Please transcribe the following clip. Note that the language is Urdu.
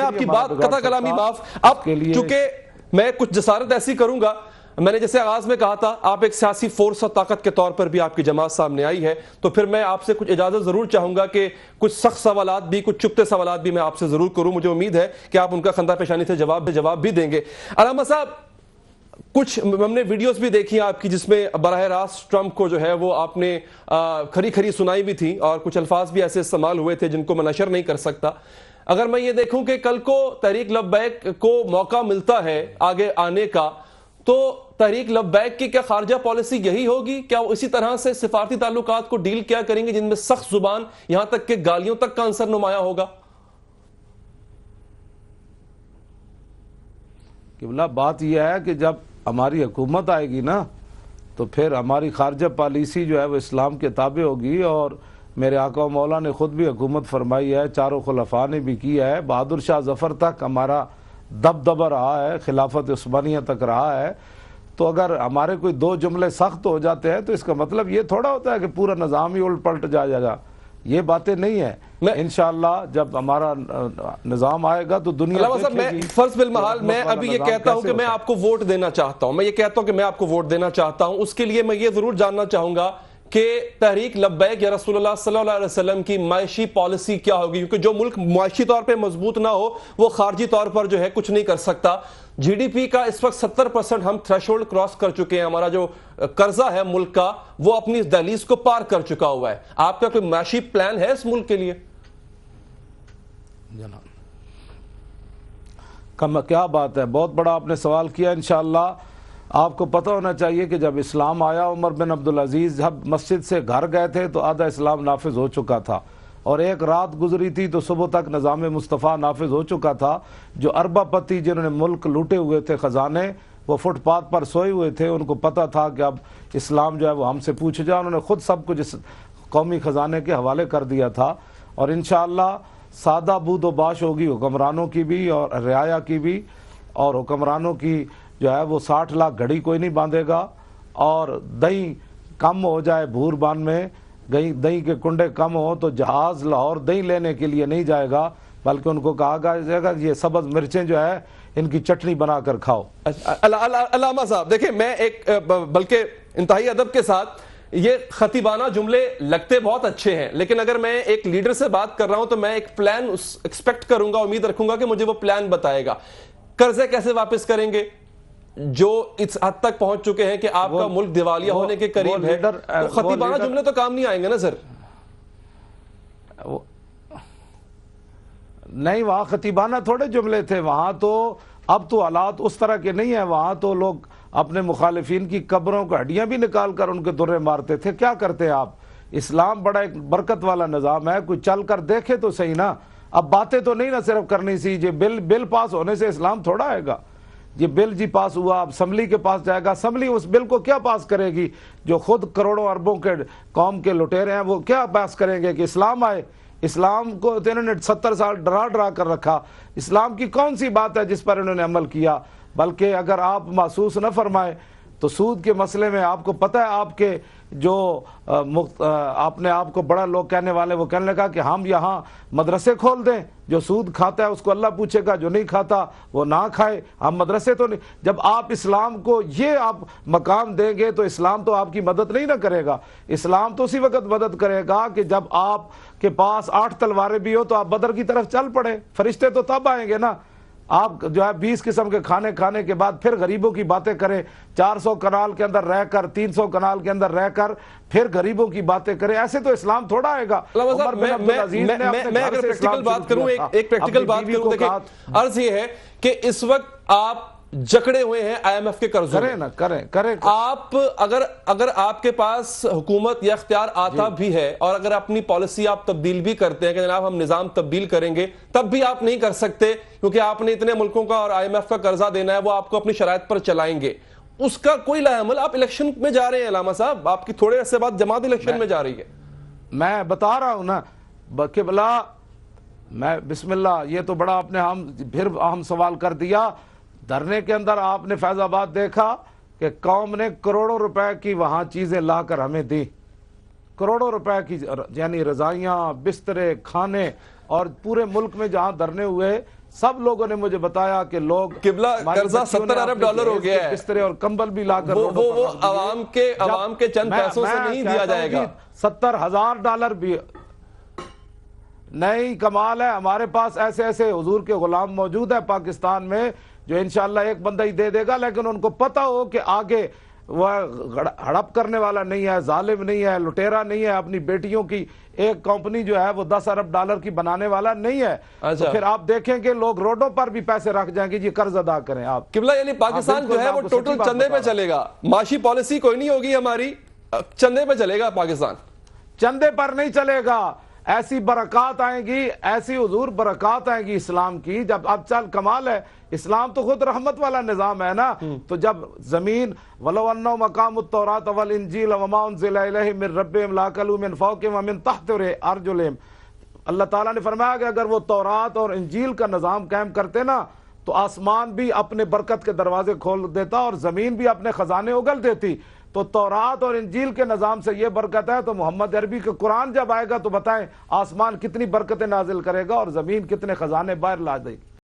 آپ کی بات قطع کلامی معاف. اب چونکہ میں کچھ جسارت ایسی کروں گا, میں نے جیسے آغاز میں کہا تھا آپ ایک سیاسی فورس اور طاقت کے طور پر بھی آپ کی جماعت سامنے آئی ہے, تو پھر میں آپ سے کچھ اجازت ضرور چاہوں گا کہ کچھ سخت سوالات بھی, کچھ چپتے سوالات بھی میں آپ سے ضرور کروں. مجھے امید ہے کہ آپ ان کا خندہ پیشانی سے جواب بھی دیں گے. علامہ صاحب, کچھ ہم نے ویڈیوز بھی دیکھی آپ کی جس میں براہ راست ٹرمپ کو جو ہے وہ آپ نے کھری سنائی بھی تھی, اور کچھ الفاظ بھی ایسے استعمال ہوئے تھے جن کو میں نشر نہیں کر سکتا. اگر میں یہ دیکھوں کہ کل کو تحریک لبیک کو موقع ملتا ہے آگے آنے کا, تو تحریک لبیک کی کیا خارجہ پالیسی یہی ہوگی؟ کیا وہ اسی طرح سے سفارتی تعلقات کو ڈیل کیا کریں گے جن میں سخت زبان, یہاں تک کہ گالیوں تک کا عنصر نمایاں ہوگا؟ قبلہ بات یہ ہے کہ جب ہماری حکومت آئے گی نا, تو پھر ہماری خارجہ پالیسی جو ہے وہ اسلام کے تابع ہوگی. اور میرے آقا و مولا نے خود بھی حکومت فرمائی ہے, چاروں خلفاء نے بھی کیا ہے, بہادر شاہ ظفر تک ہمارا دبدبہ رہا ہے, خلافت عثمانیہ تک رہا ہے. تو اگر ہمارے کوئی دو جملے سخت ہو جاتے ہیں تو اس کا مطلب یہ تھوڑا ہوتا ہے کہ پورا نظام ہی الٹ پلٹ جائے گا. یہ باتیں نہیں ہیں. انشاءاللہ جب ہمارا نظام آئے گا تو دنیا علامہ صاحب, میں فرض بالمحال میں ابھی یہ کہتا ہوں کہ میں آپ کو ووٹ دینا چاہتا ہوں, میں یہ کہتا ہوں کہ میں آپ کو ووٹ دینا چاہتا ہوں, اس کے لیے میں یہ ضرور جاننا چاہوں گا کہ تحریک لبیک یا رسول اللہ صلی اللہ علیہ وسلم کی معاشی پالیسی کیا ہوگی, کیونکہ جو ملک معاشی طور پہ مضبوط نہ ہو وہ خارجی طور پر جو ہے کچھ نہیں کر سکتا. جی ڈی پی کا اس وقت 70% ہم تھریشولڈ کراس کر چکے ہیں, ہمارا جو قرضہ ہے ملک کا وہ اپنی دہلیز کو پار کر چکا ہوا ہے. آپ کا کوئی معاشی پلان ہے اس ملک کے لیے؟ کیا بات ہے, بہت بڑا آپ نے سوال کیا. انشاءاللہ آپ کو پتہ ہونا چاہیے کہ جب اسلام آیا, عمر بن عبدالعزیز جب مسجد سے گھر گئے تھے تو آدھا اسلام نافذ ہو چکا تھا, اور ایک رات گزری تھی تو صبح تک نظام مصطفیٰ نافذ ہو چکا تھا. جو اربا پتی جنہوں نے ملک لوٹے ہوئے تھے خزانے, وہ فٹ پاتھ پر سوئے ہوئے تھے, ان کو پتہ تھا کہ اب اسلام جو ہے وہ ہم سے پوچھ جائے. انہوں نے خود سب کچھ اس قومی خزانے کے حوالے کر دیا تھا. اور انشاءاللہ سادہ بود و باش ہوگی حکمرانوں کی بھی اور رعایا کی بھی, اور حکمرانوں کی جو ہے وہ 60 لاکھ گھڑی کوئی نہیں باندھے گا. اور دہی کم ہو جائے بھور بان میں, دہی کے کنڈے کم ہو تو جہاز لاہور دہی لینے کے لیے نہیں جائے گا, بلکہ ان کو کہا جائے گا یہ سبز مرچیں جو ہے ان کی چٹنی بنا کر کھاؤ. علامہ صاحب دیکھیں, میں ایک بلکہ انتہائی ادب کے ساتھ, یہ خطیبانہ جملے لگتے بہت اچھے ہیں, لیکن اگر میں ایک لیڈر سے بات کر رہا ہوں تو میں ایک پلان ایکسپیکٹ کروں گا, امید رکھوں گا کہ مجھے وہ پلان بتائے گا. قرضے کیسے واپس کریں گے جو اس حد تک پہنچ چکے ہیں کہ آپ کا ملک دیوالیہ ہونے کے قریب ہے؟ تو خطیبانہ جملے تو کام نہیں آئیں گے نا سر. نہیں, وہاں خطیبانہ تھوڑے جملے تھے, وہاں تو اب تو حالات اس طرح کے نہیں ہیں. وہاں تو لوگ اپنے مخالفین کی قبروں کو ہڈیاں بھی نکال کر ان کے درے مارتے تھے. کیا کرتے آپ؟ اسلام بڑا ایک برکت والا نظام ہے, کوئی چل کر دیکھے تو صحیح نا. اب باتیں تو نہیں نہ صرف کرنی سی, یہ بل پاس ہونے سے اسلام تھوڑا آئے گا. یہ بل جی پاس ہوا, اب اسمبلی کے پاس جائے گا, اسمبلی اس بل کو کیا پاس کرے گی؟ جو خود کروڑوں اربوں کے قوم کے لٹیرے ہیں وہ کیا پاس کریں گے کہ اسلام آئے؟ اسلام کو انہوں نے 70 سال ڈرا کر رکھا. اسلام کی کون سی بات ہے جس پر انہوں نے عمل کیا؟ بلکہ اگر آپ محسوس نہ فرمائیں تو سود کے مسئلے میں آپ کو پتہ ہے, آپ کے جو آپ نے آپ کو بڑا لوگ کہنے والے, وہ کہنے لگا کہ ہم یہاں مدرسے کھول دیں, جو سود کھاتا ہے اس کو اللہ پوچھے گا, جو نہیں کھاتا وہ نہ کھائے, ہم مدرسے تو نہیں. جب آپ اسلام کو یہ آپ مقام دیں گے تو اسلام تو آپ کی مدد نہیں نہ کرے گا. اسلام تو اسی وقت مدد کرے گا کہ جب آپ کے پاس 8 تلواریں بھی ہو تو آپ بدر کی طرف چل پڑے. فرشتے تو تب آئیں گے نا. آپ جو ہے 20 قسم کے کھانے کے بعد پھر غریبوں کی باتیں کریں, 400 کنال کے اندر رہ کر, 300 کنال کے اندر رہ کر پھر غریبوں کی باتیں کریں. ایسے تو اسلام تھوڑا آئے گا. میں اگر پریکٹیکل بات کروں, ایک پریکٹیکل بات کروں, دیکھیں عرض یہ ہے کہ اس وقت آپ جکڑے ہوئے ہیں آئی ایم ایف کے قرضوں میں. کریں آپ اگر آپ کے پاس حکومت یا اختیار آتا بھی ہے اور اگر اپنی پالیسی آپ تبدیل بھی کرتے ہیں کہ جناب ہم نظام تبدیل کریں گے, تب بھی آپ نہیں کر سکتے کیونکہ آپ نے اتنے ملکوں کا اور آئی ایم ایف کا قرضہ دینا ہے, وہ آپ کو اپنی شرائط پر چلائیں گے. اس کا کوئی لاہ عمل, آپ الیکشن میں جا رہے ہیں علامہ صاحب, آپ کی تھوڑے عرصے بعد جماعت الیکشن میں جا رہی ہے. میں بتا رہا ہوں نا کہ بلا میں بسم اللہ, یہ تو بڑا آپ نے پھر اہم سوال کر دیا. دھرنے کے اندر آپ نے فیض آباد دیکھا کہ قوم نے کروڑوں روپے کی وہاں چیزیں لا کر ہمیں دی, کروڑوں روپے کی, یعنی رضائیاں, بسترے, کھانے, اور پورے ملک میں جہاں دھرنے ہوئے سب لوگوں نے مجھے بتایا کہ لوگ قبلہ ہماری قرضہ بچیوں نے 70 ارب اپنے ڈالر ہو جہیز گیا کے ہے، بسترے اور کمبل بھی لا کر وہ روڈوں پر رکھ دیے۔ عوام کے چند پیسوں سے نہیں دیا جائے گا۔ 70,000 بھی نہیں، کمال ہے، ہمارے پاس ایسے ایسے حضور کے غلام موجود ہیں پاکستان میں جو انشاءاللہ ایک بندہ ہی دے دے گا، لیکن ان کو پتہ ہو کہ آگے وہ ہڑپ کرنے والا نہیں ہے، ظالم نہیں ہے، لٹیرا نہیں ہے، اپنی بیٹیوں کی ایک کمپنی جو ہے وہ 10 ارب ڈالر کی بنانے والا نہیں ہے، تو پھر آپ دیکھیں کہ لوگ روڈوں پر بھی پیسے رکھ جائیں گے، یہ قرض ادا کریں آپ۔ قبلہ یعنی پاکستان جو ہے وہ ٹوٹل چندے پہ چلے گا، معاشی پالیسی کوئی نہیں ہوگی ہماری، چندے پہ چلے گا پاکستان۔ چندے پر نہیں چلے گا، ایسی برکات آئیں گی، ایسی حضور برکات آئیں گی اسلام کی، جب اب چل کمال ہے، اسلام تو خود رحمت والا نظام ہے نا، تو جب زمین وَلَوْ أَنَّهُمْ أَقَامُوا التَّوْرَاةَ وَالْإِنْجِيلَ وَمَا أُنزِلَ إِلَيْهِم مِّن رَّبِّهِمْ لَأَكَلُوا مِن فَوْقِهِمْ وَمِن تَحْتِ أَرْجُلِهِمْ، اللہ تعالیٰ نے فرمایا کہ اگر وہ تورات اور انجیل کا نظام قائم کرتے نا تو آسمان بھی اپنے برکت کے دروازے کھول دیتا اور زمین بھی اپنے خزانے اگل دیتی۔ تو تورات اور انجیل کے نظام سے یہ برکت ہے، تو محمد عربی کے قرآن جب آئے گا تو بتائیں آسمان کتنی برکتیں نازل کرے گا اور زمین کتنے خزانے باہر لا دے گی۔